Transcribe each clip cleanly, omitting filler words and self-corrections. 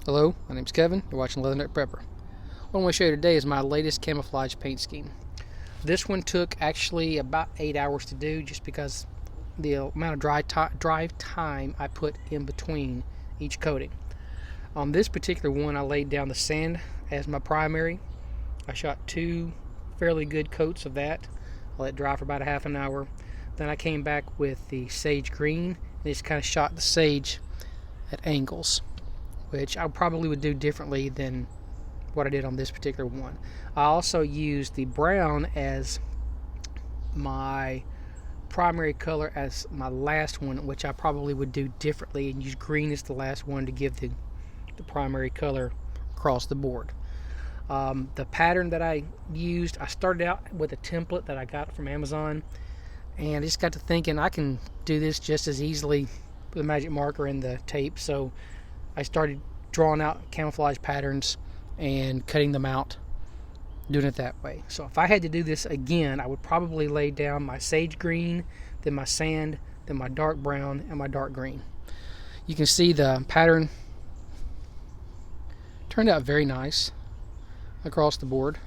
Hello, my name's Kevin. You're watching Leather Nut Prepper. What I want to show you today is my latest camouflage paint scheme. This one took actually about 8 hours to do just because the amount of drive time I put in between each coating. On this particular one, I laid down the sand as my primary. I shot 2 fairly good coats of that. I let it dry for about a half an hour. Then I came back with the sage green and just kind of shot the sage at angles, which I probably would do differently than what I did on this particular one. I also used the brown as my primary color as my last one, which I probably would do differently and use green as the last one to give the primary color across the board. The pattern that I used, I started out with a template that I got from Amazon, and I just got to thinking I can do this just as easily with a magic marker and the tape, so I started drawing out camouflage patterns and cutting them out, doing it that way. So if I had to do this again, I would probably lay down my sage green, then my sand, then my dark brown, and my dark green. You can see the pattern turned out very nice across the board.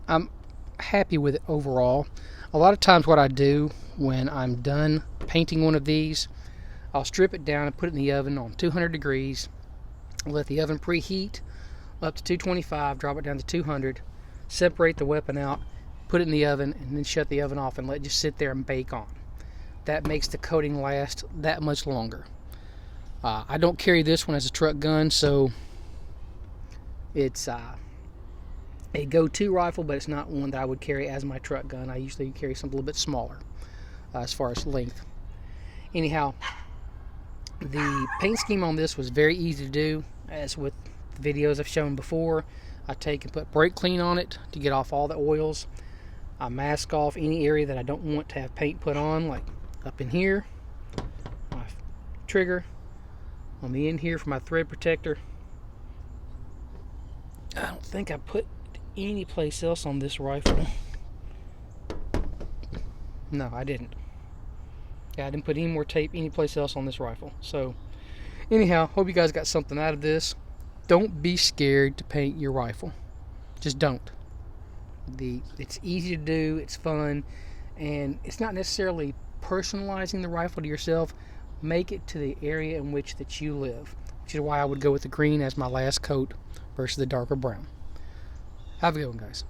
I'm happy with it overall. A lot of times what I do when I'm done painting one of these, I'll strip it down and put it in the oven on 200 degrees, let the oven preheat up to 225, drop it down to 200, separate the weapon out, put it in the oven, and then shut the oven off and let it just sit there and bake on. That makes the coating last that much longer. I don't carry this one as a truck gun, so it's a go-to rifle, but it's not one that I would carry as my truck gun. I usually carry something a little bit smaller as far as length. Anyhow, the paint scheme on this was very easy to do, as with the videos I've shown before. I take and put brake clean on it to get off all the oils. I mask off any area that I don't want to have paint put on, like up in here, my trigger, on the end here for my thread protector. I don't think I put any place else on this rifle. No, I didn't. Yeah, I didn't put any more tape any place else on this rifle. So anyhow, hope you guys got something out of this. Don't be scared to paint your rifle. Just don't. It's easy to do, it's fun, and it's not necessarily personalizing the rifle to yourself. Make it to the area in which that you live, which is why I would go with the green as my last coat versus the darker brown. Have a good one, guys.